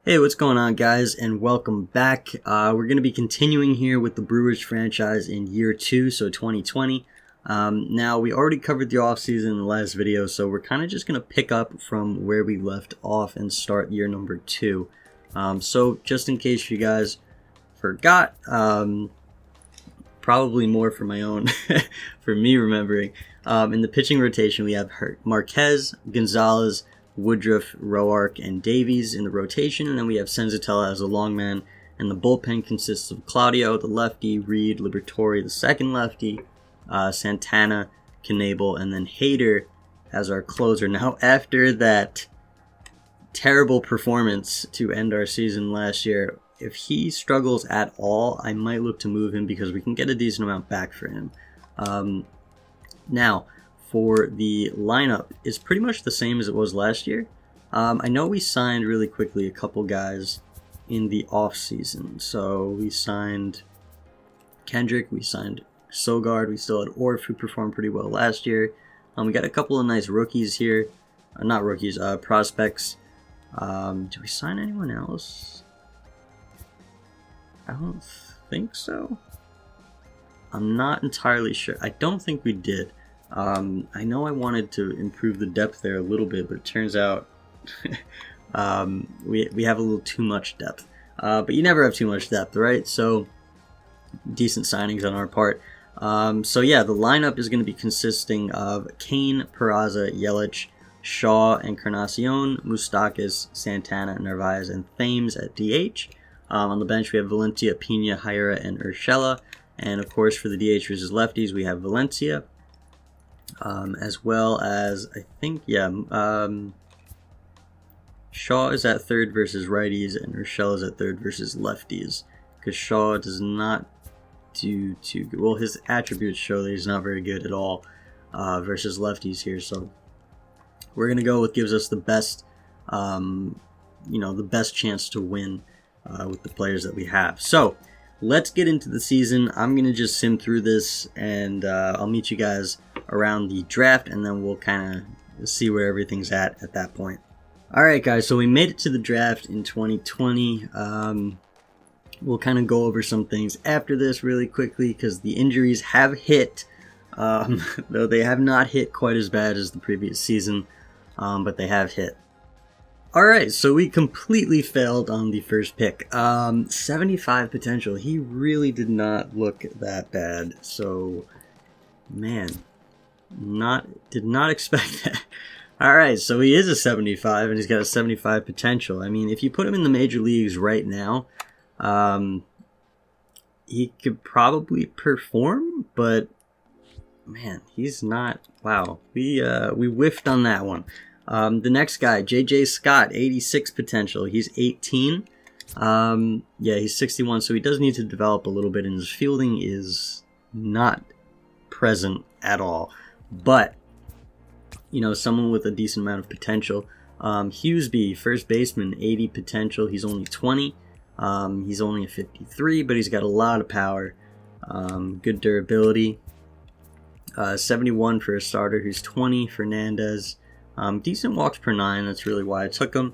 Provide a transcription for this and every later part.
Hey, what's going on, guys, and welcome back. We're going to be continuing here with the Brewers franchise in year 2, so 2020. Now, we already covered the offseason in the last video, so we're kind of just going to pick up from where we left off and start year number 2. So, just in case you guys forgot, probably more for my own, for me remembering, in the pitching rotation, we have Marquez, Gonzalez, Woodruff, Roark, and Davies in the rotation, and then we have Senzatella as a long man, and the bullpen consists of Claudio, the lefty, Reed, Liberatore, the second lefty, Santana, Knebel, and then Hader as our closer. Now, after that terrible performance to end our season last year, if he struggles at all, I might look to move him because we can get a decent amount back for him. Now, for the lineup is pretty much the same as it was last year. I know we signed really quickly a couple guys in the offseason. So we signed Kendrick, we signed Sogard, we still had Orf, who performed pretty well last year. We got a couple of nice rookies here. Not rookies, prospects. Did we sign anyone else? I don't think so. I'm not entirely sure. I don't think we did. I know I wanted to improve the depth there a little bit, but it turns out we have a little too much depth. But you never have too much depth, right? So decent signings on our part. So yeah, the lineup is going to be consisting of Kane, Peraza, Yelich, Shaw, Encarnacion, Moustakas, Santana, Narvaez, and Thames at DH. On the bench we have Valencia, Pena, Hira, and Urshela. And of course for the DH versus lefties we have Valencia. As well as, I think, Shaw is at third versus righties, and Urshela is at third versus lefties, because Shaw does not do too good. Well, his attributes show that he's not very good at all versus lefties here, so we're going to go with gives us the best, the best chance to win with the players that we have. So, let's get into the season. I'm going to just sim through this, and I'll meet you guys around the draft, and then we'll kind of see where everything's at that point. Alright guys, so we made it to the draft in 2020. We'll kind of go over some things after this really quickly, because the injuries have hit, though they have not hit quite as bad as the previous season, but they have hit. Alright, so we completely failed on the first pick. 75 potential. He really did not look that bad, so man, did not expect that. Alright, so he is a 75, and he's got a 75 potential. I mean, if you put him in the major leagues right now, he could probably perform, but man, he's not. Wow, we whiffed on that one. The next guy, JJ Scott, 86 potential. He's 18. Yeah, he's 61, so he does need to develop a little bit, and his fielding is not present at all. But, someone with a decent amount of potential. Hughesby, first baseman, 80 potential. He's only 20. He's only a 53, but he's got a lot of power. Good durability. 71 for a starter who's 20. Fernandez. Decent walks per 9. That's really why I took him.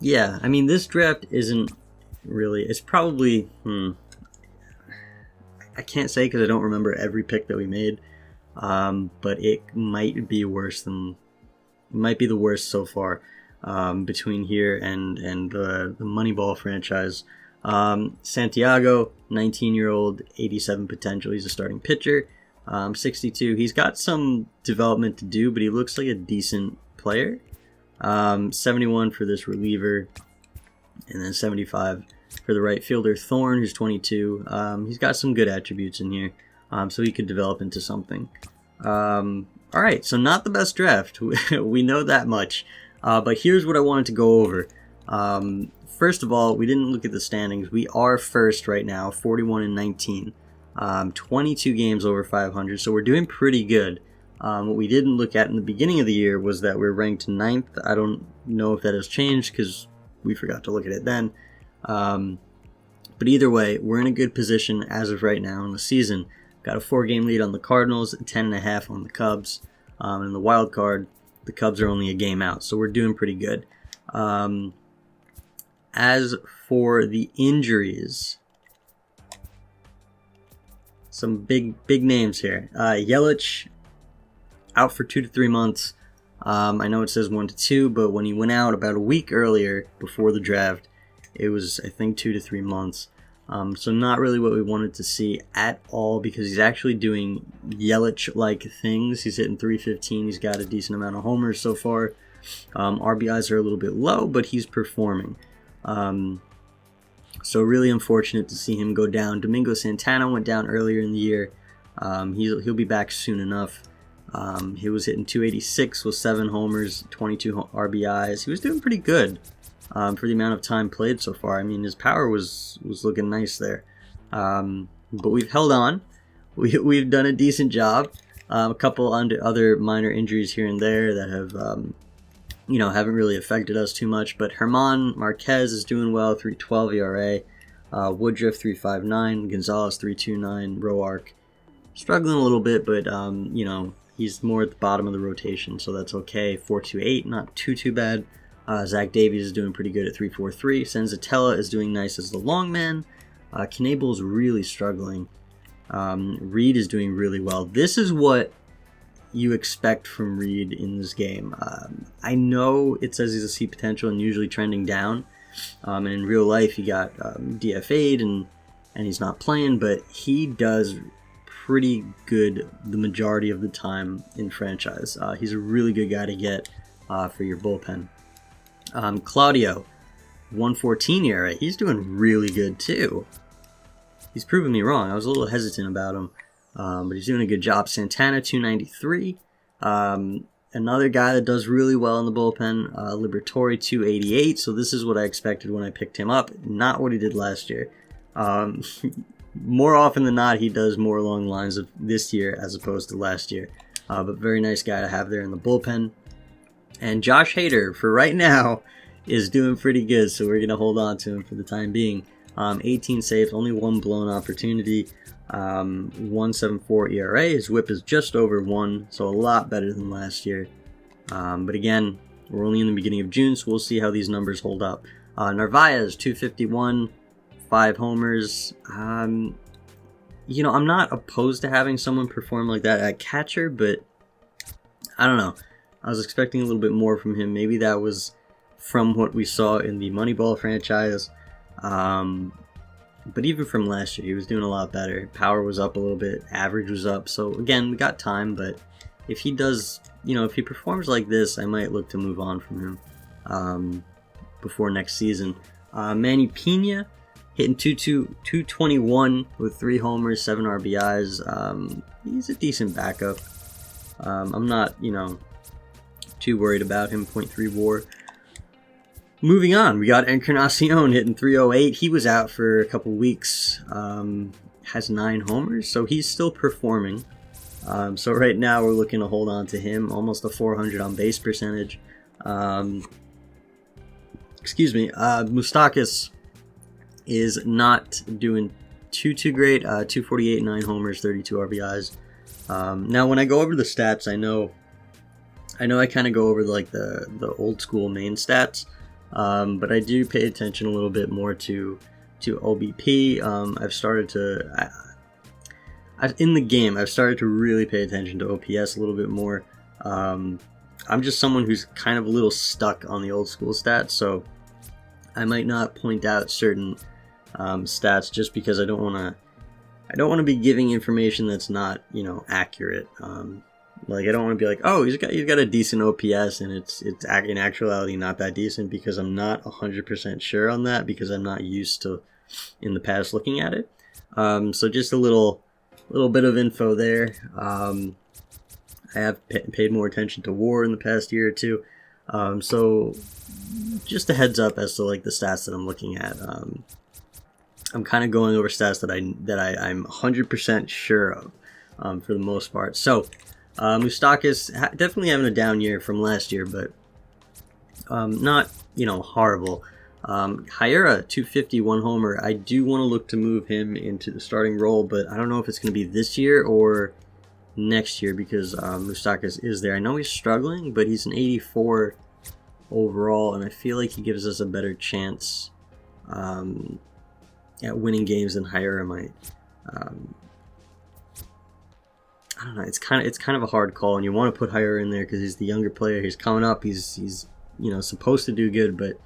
Yeah, I mean, this draft isn't really. It's probably. I can't say because I don't remember every pick that we made. But it might be worse than. It might be the worst so far. Between here and the Moneyball franchise. Santiago, 19-year-old, 87 potential. He's a starting pitcher. 62. He's got some development to do, but he looks like a decent player. 71 for this reliever, and then 75 for the right fielder, Thorne, who's 22. He's got some good attributes in here, so he could develop into something. Alright, so not the best draft. We know that much. But here's what I wanted to go over. First of all, we didn't look at the standings. We are first right now, 41-19. 22 games over 500, so we're doing pretty good. What we didn't look at in the beginning of the year was that we're ranked 9th. I don't know if that has changed because we forgot to look at it then. But either way, we're in a good position as of right now in the season. Got a 4-game lead on the Cardinals, 10.5 on the Cubs. In the wild card, the Cubs are only a game out, so we're doing pretty good. As for the injuries, some big names here. Yelich out for 2 to 3 months. I know it says 1 to 2, but when he went out about a week earlier before the draft, it was, I think, 2 to 3 months. So not really what we wanted to see at all, because he's actually doing Yelich-like things. He's hitting 315. He's got a decent amount of homers so far. RBIs are a little bit low, but he's performing. So really unfortunate to see him go down. Domingo Santana went down earlier in the year. He'll be back soon enough. He was hitting 286 with 7 homers, 22 RBIs. He was doing pretty good for the amount of time played so far. I mean, his power was looking nice there. But we've held on. We've done a decent job. A couple other minor injuries here and there that have, haven't really affected us too much. But Herman Marquez is doing well, 3.12 ERA. Woodruff 3.59, Gonzalez 3.29, Roark struggling a little bit, but he's more at the bottom of the rotation, so that's okay. 4.28, not too bad. Zach Davies is doing pretty good at 3.43. Senzatella is doing nice as the long man. Knebel is really struggling. Reed is doing really well. This is what you expect from Reed in this game. I know it says he's a C potential and usually trending down. And in real life, he got DFA'd and he's not playing, but he does pretty good the majority of the time in franchise. He's a really good guy to get for your bullpen. Claudio, 1.14 ERA. He's doing really good too. He's proven me wrong. I was a little hesitant about him, but he's doing a good job. Santana, 2.93. Another guy that does really well in the bullpen, Liberatore, 2.88. So this is what I expected when I picked him up. Not what he did last year. More often than not, he does more along the lines of this year as opposed to last year. But very nice guy to have there in the bullpen. And Josh Hader, for right now, is doing pretty good, so we're going to hold on to him for the time being. 18 saves, only 1 blown opportunity, 1.74 ERA. His whip is just over 1, so a lot better than last year. But again, we're only in the beginning of June, so we'll see how these numbers hold up. Narvaez, 251, 5 homers. I'm not opposed to having someone perform like that at catcher, but I don't know. I was expecting a little bit more from him. Maybe that was from what we saw in the Moneyball franchise. But even from last year, he was doing a lot better. Power was up a little bit. Average was up. So again, we got time, but if he does, if he performs like this, I might look to move on from him before next season. Manny Pena hitting 221 with 3 homers, 7 RBIs. He's a decent backup. I'm not, too worried about him. 0.3 WAR. Moving on, we got Encarnacion hitting 308. He was out for a couple weeks. Has 9 homers, so he's still performing. So right now we're looking to hold on to him. Almost a 400 on base percentage. Moustakas is not doing too great. 248, 9 homers, 32 RBIs. Now when I go over the stats, I know I kind of go over like the old school main stats. But I do pay attention a little bit more to OBP. I've started to in the game. I've started to really pay attention to OPS a little bit more. I'm just someone who's kind of a little stuck on the old school stats, so I might not point out certain stats just because I don't want to be giving information that's not accurate. Like I don't want to be like, oh, he's got a decent OPS and it's in actuality not that decent, because I'm not 100% sure on that, because I'm not used to in the past looking at it. So just a little bit of info there. I have paid more attention to WAR in the past year or two. So just a heads up as to like the stats that I'm looking at. I'm kind of going over stats that I'm 100% sure of for the most part. So. Moustakas definitely having a down year from last year, but not horrible. Hyura 251 homer. I do want to look to move him into the starting role, but I don't know if it's going to be this year or next year, because Moustakas is there. I know he's struggling, but he's an 84 overall, and I feel like he gives us a better chance at winning games than Hyra might. I don't know. It's kind of a hard call, and you want to put Hyra in there because he's the younger player. He's coming up. He's supposed to do good, but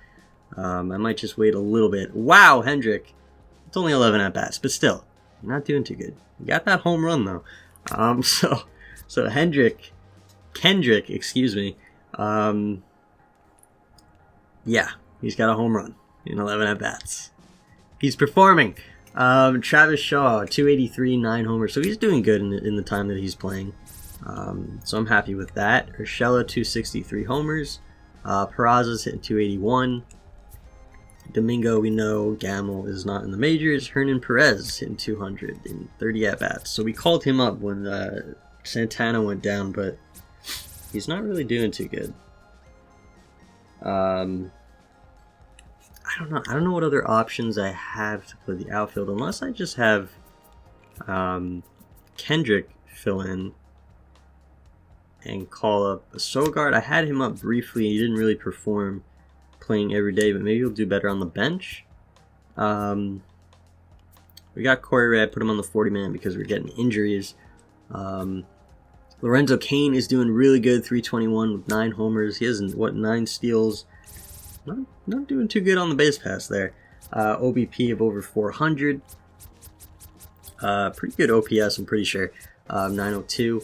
I might just wait a little bit. Wow, Hendrick. It's only 11 at bats, but still, you're not doing too good. You got that home run though. So Kendrick, excuse me. Yeah, he's got a home run in 11 at bats. He's performing. Travis Shaw, 283, 9 homers. So he's doing good in the time that he's playing. So I'm happy with that. Urshela, 263 homers. Peraza's hitting 281. Domingo, we know Gamble is not in the majors. Hernan Perez hitting 200 in 30 at-bats. So we called him up when Santana went down, but he's not really doing too good. I don't know. I don't know what other options I have to play the outfield, unless I just have Kendrick fill in and call up a Sogard. I had him up briefly. He didn't really perform playing every day, but maybe he'll do better on the bench. We got Corey Ray. I put him on the 40-man because we're getting injuries. Lorenzo Cain is doing really good, 321 with 9 homers. He has 9 steals. Not doing too good on the base pass there. OBP of over 400. Pretty good OPS, I'm pretty sure. 902.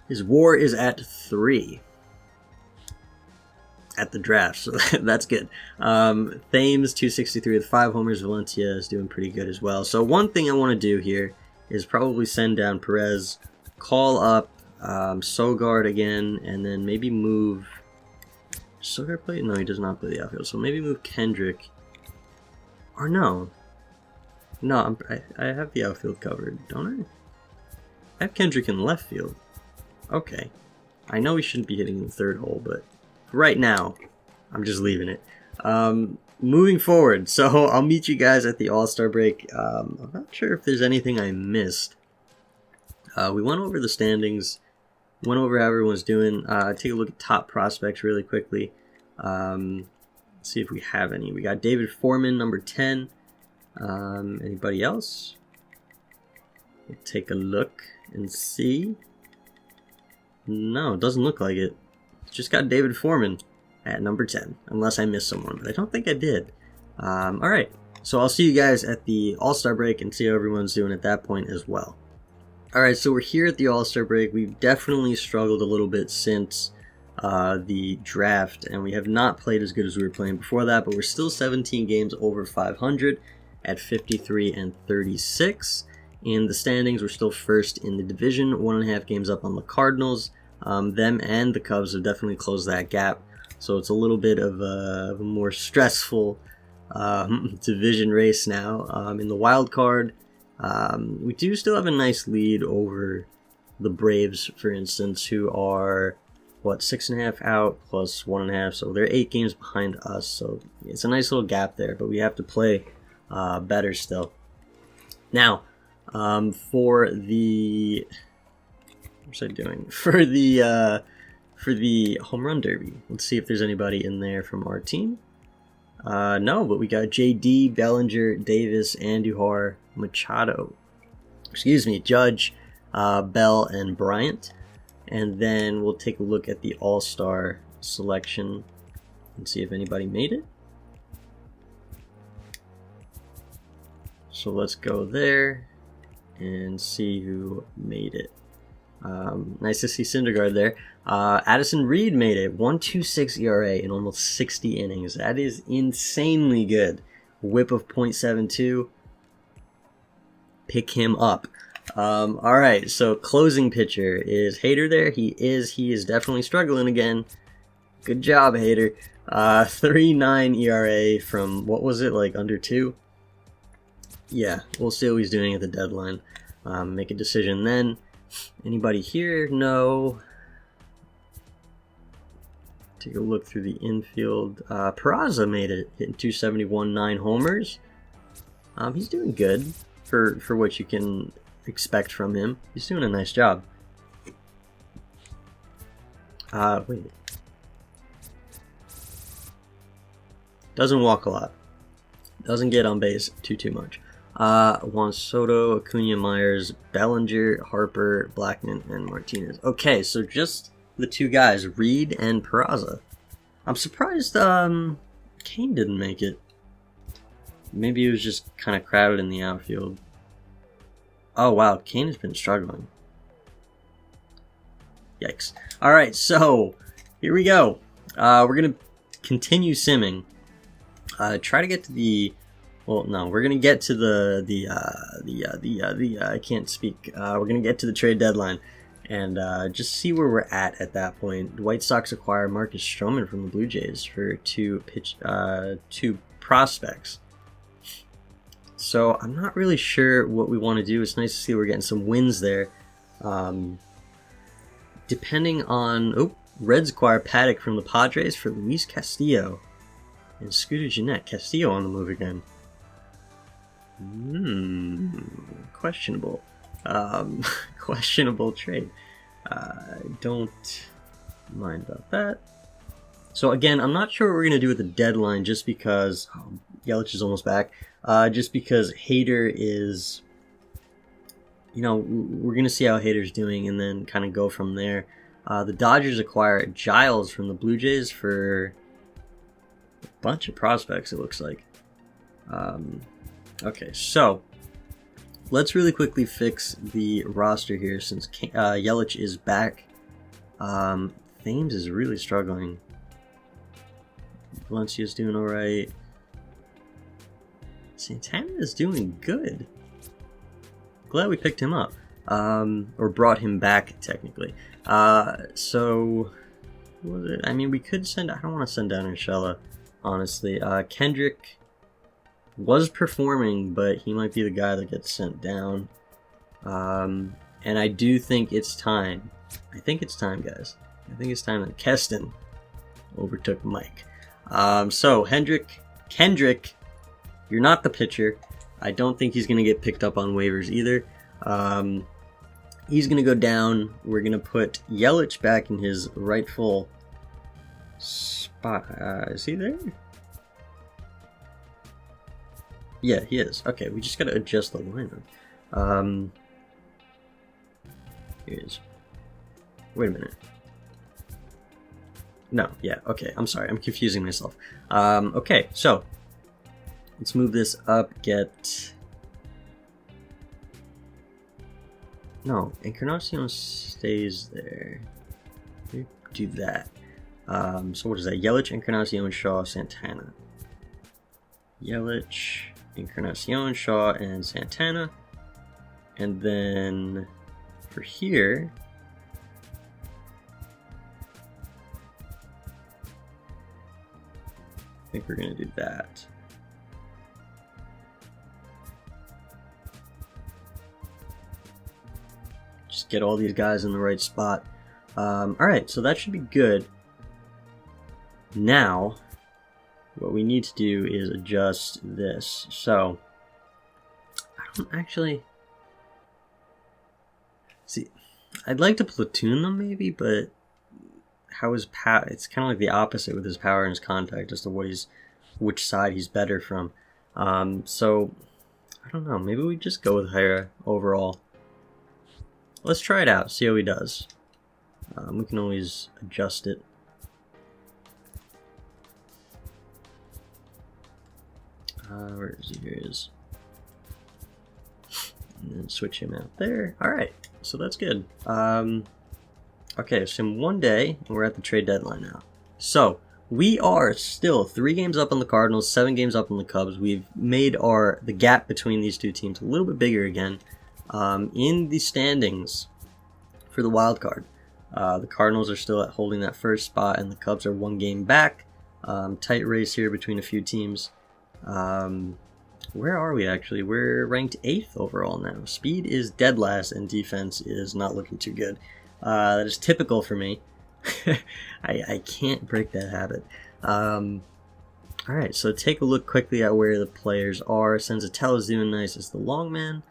His WAR is at 3 at the draft, so that's good. Thames, 263 with 5 homers. Valencia is doing pretty good as well. So one thing I want to do here is probably send down Perez, call up Sogard again, and then maybe move... Sogard play? No, he does not play the outfield. So maybe move Kendrick. Or no. No, I have the outfield covered, don't I? I have Kendrick in left field. Okay. I know he shouldn't be hitting the third hole, but right now, I'm just leaving it. Moving forward, so I'll meet you guys at the All-Star break. I'm not sure if there's anything I missed. We went over the standings, went over how everyone's doing. Take a look at top prospects really quickly. See if we have any. We got David Foreman, number 10. Anybody else? We'll take a look and see. No, it doesn't look like it. Just got David Foreman at number 10, unless I missed someone, but I don't think I did. Alright, so I'll see you guys at the All-Star break and see how everyone's doing at that point as well. Alright, so we're here at the All-Star break. We've definitely struggled a little bit since the draft, and we have not played as good as we were playing before that, but we're still 17 games over 500 at 53 and 36. In the standings, we're still first in the division, 1.5 games up on the Cardinals. Them and the Cubs have definitely closed that gap, so it's a little bit of a more stressful division race now. In the wild card, we do still have a nice lead over the Braves, for instance, who are 6.5 out plus 1.5, so they're 8 games behind us. So it's a nice little gap there, but we have to play better still. Now, for the what's I doing? For the home run derby. Let's see if there's anybody in there from our team. No, but we got JD, Bellinger, Davis, Andujar, Machado. Excuse me, Judge, Bell, and Bryant. And then we'll take a look at the All-Star selection and see if anybody made it. So let's go there and see who made it. Nice to see Syndergaard there. Addison Reed made it. 1.26 ERA in almost 60 innings. That is insanely good. Whip of .72. Pick him up. Alright, so closing pitcher is Hader there. He is definitely struggling again. Good job, Hader. 3.9 ERA from, what was it, like under 2? Yeah, we'll see how he's doing at the deadline. Make a decision then. Anybody here? No. Take a look through the infield. Peraza made it, hitting 271, 9 homers. He's doing good for what you can expect from him. He's doing a nice job. Wait. Doesn't walk a lot. Doesn't get on base too much. Juan Soto, Acuna, Myers, Bellinger, Harper, Blackman, and Martinez. Okay, so just the two guys, Reed and Peraza. I'm surprised Kane didn't make it. Maybe he was just kind of crowded in the outfield. Oh wow, Kane has been struggling. Yikes. Alright, so here we go. We're going to continue simming. Try to get to the... Well, no, we're going to get to I can't speak. We're going to get to the trade deadline and just see where we're at that point. The White Sox acquire Marcus Stroman from the Blue Jays for two prospects. So I'm not really sure what we want to do. It's nice to see we're getting some wins there. Depending on... Oh, Reds acquire Paddock from the Padres for Luis Castillo. And Scooter Gennett. Castillo on the move again. Questionable. Questionable trade. Don't mind about that. So again, I'm not sure what we're going to do with the deadline just because... Oh, Yelich is almost back. Just because Hader is... You know, we're going to see how Hader's doing and then kind of go from there. The Dodgers acquire Giles from the Blue Jays for a bunch of prospects, it looks like. Okay, so let's really quickly fix the roster here since Yelich is back. Thames is really struggling. Valencia's doing alright. Santana is doing good. Glad we picked him up. Or brought him back, technically. So, what was it? I mean, we could send... I don't want to send down Urshela, honestly. Kendrick was performing, but he might be the guy that gets sent down. And I do think it's time. I think it's time, guys. I think it's time that Keston overtook Mike. So, Kendrick, you're not the pitcher. I don't think he's going to get picked up on waivers either. He's going to go down. We're going to put Yelich back in his rightful spot. Is he there? Yeah, he is. Okay, we just got to adjust the lineup. Here he is. Wait a minute. No, yeah, okay. I'm sorry. I'm confusing myself. Okay, so let's move this up. No, Encarnacion stays there. We do that. So what is that? Yelich, Encarnacion, Shaw, Santana. Yelich, Encarnacion, Shaw, and Santana. And then for here, I think we're going to do that. Just get all these guys in the right spot. Alright, so that should be good. Now, what we need to do is adjust this. So, I don't actually... See, I'd like to platoon them maybe, but how his power... It's kind of like the opposite with his power and his contact as to which side he's better from. So, I don't know. Maybe we just go with Hira overall. Let's try it out, see how he does. We can always adjust it. Where is he? Here he is. And then switch him out there. Alright, so that's good. Okay, so in 1 day, and we're at the trade deadline now. So, we are still 3 games up on the Cardinals, 7 games up on the Cubs. We've made the gap between these two teams a little bit bigger again. In the standings for the wild card, the Cardinals are still holding that first spot, and the Cubs are 1 game back. Tight race here between a few teams. Where are we actually? We're ranked 8th overall now. Speed is dead last, and defense is not looking too good. That is typical for me. I can't break that habit. Alright, so take a look quickly at where the players are. Senzatella's doing nice as the long man.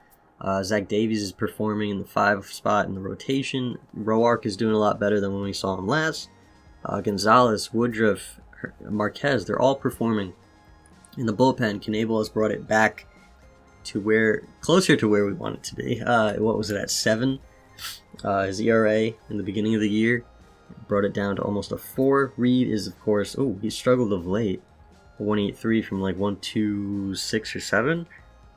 Zach Davies is performing in the 5 spot in the rotation. Roark is doing a lot better than when we saw him last. Gonzalez, Woodruff, Marquez, they're all performing. In the bullpen, Knebel has brought it back to closer to where we want it to be. What was it, at 7? His ERA in the beginning of the year brought it down to almost a 4. Reed is, of course, he struggled of late. 183 from like 126 or 7.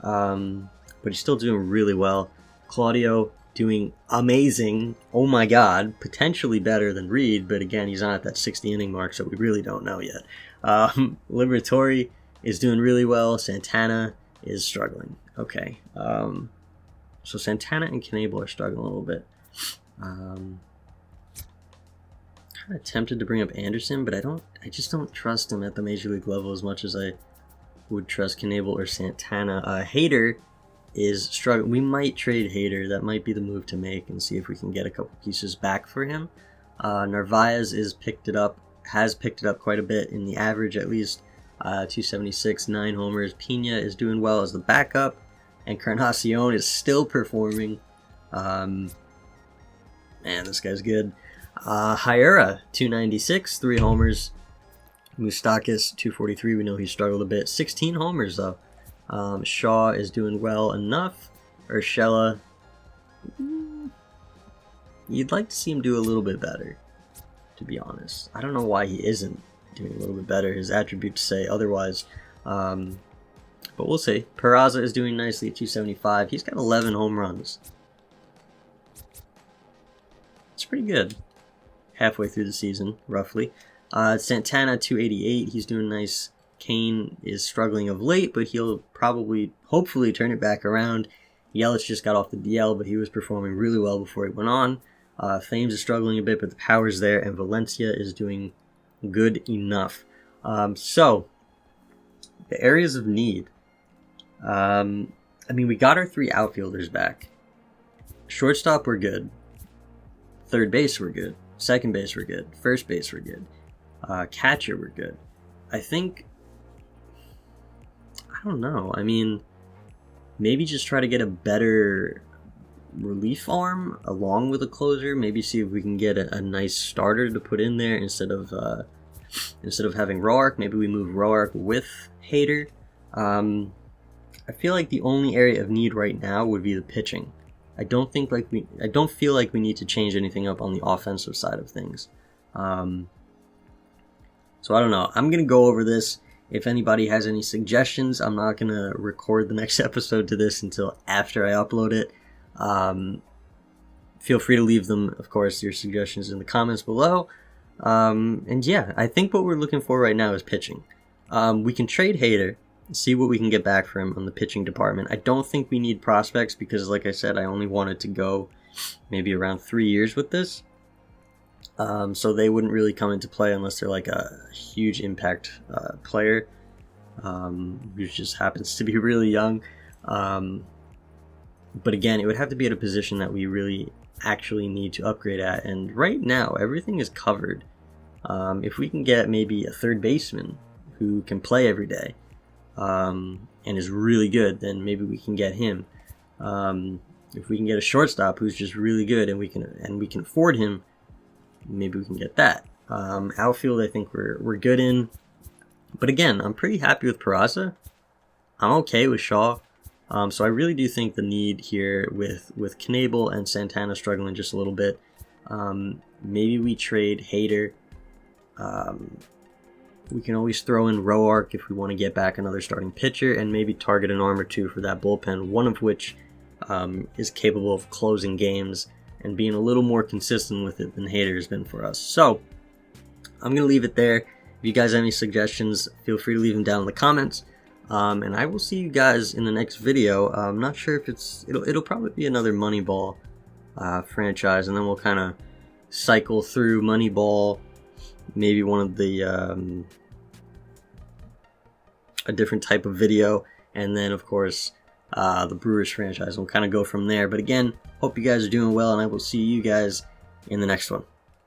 But he's still doing really well. Claudio doing amazing. Oh my god, potentially better than Reed, but again, he's not at that 60 inning mark, so we really don't know yet. Liberatore is doing really well. Santana is struggling. Okay. So Santana and Knebel are struggling a little bit. Kind of tempted to bring up Anderson, but I just don't trust him at the major league level as much as I would trust Knebel or Santana. Hader is struggling. We might trade Hader. That might be the move to make, and see if we can get a couple pieces back for him. Narvaez has picked it up quite a bit in the average, at least. 276, 9 homers. Pena is doing well as the backup, and Encarnacion is still performing. Man, this guy's good. Hiura, 296, 3 homers. Moustakas, 243. We know he struggled a bit. 16 homers, though. Shaw is doing well enough. Urshela, you'd like to see him do a little bit better, to be honest. I don't know why he isn't doing a little bit better. His attributes say otherwise. But we'll see. Peraza is doing nicely at 275. He's got 11 home runs. It's pretty good. Halfway through the season, roughly. Santana, 288. He's doing nice. Kane is struggling of late, but he'll hopefully turn it back around. Yelich just got off the DL, but he was performing really well before he went on. Thames is struggling a bit, but the power's there, and Valencia is doing good enough. So, the areas of need. We got our 3 outfielders back. Shortstop, we're good. Third base, we're good. Second base, we're good. First base, we're good. Catcher, we're good. I don't know. Maybe just try to get a better relief arm along with a closer. Maybe see if we can get a nice starter to put in there instead of having Roark. Maybe we move Roark with Hader. I feel like the only area of need right now would be the pitching. I don't feel like we need to change anything up on the offensive side of things. So I don't know. I'm gonna go over this. If anybody has any suggestions, I'm not gonna record the next episode to this until after I upload it. Feel free to leave them, of course, your suggestions in the comments below. And yeah, I think what we're looking for right now is pitching. We can trade Hader, see what we can get back for him on the pitching department. I don't think we need prospects because, like I said, I only wanted to go maybe around 3 years with this. So they wouldn't really come into play unless they're like a huge impact player who just happens to be really young. But again, it would have to be at a position that we really actually need to upgrade at. And right now, everything is covered. If we can get maybe a third baseman who can play every day and is really good, then maybe we can get him. If we can get a shortstop who's just really good and we can afford him, maybe we can get that. Outfield, I think we're good in. But again, I'm pretty happy with Peraza. I'm okay with Shaw. So I really do think the need here with Knebel and Santana struggling just a little bit. Maybe we trade Hader. We can always throw in Roark if we want to get back another starting pitcher, and maybe target an arm or two for that bullpen, one of which is capable of closing games and being a little more consistent with it than Hader has been for us. So, I'm going to leave it there. If you guys have any suggestions, feel free to leave them down in the comments. And I will see you guys in the next video. I'm not sure if it'll probably be another Moneyball franchise, and then we'll kind of cycle through Moneyball, maybe one of the a different type of video, and then of course the Brewers franchise. We'll kind of go from there. But again, hope you guys are doing well, and I will see you guys in the next one.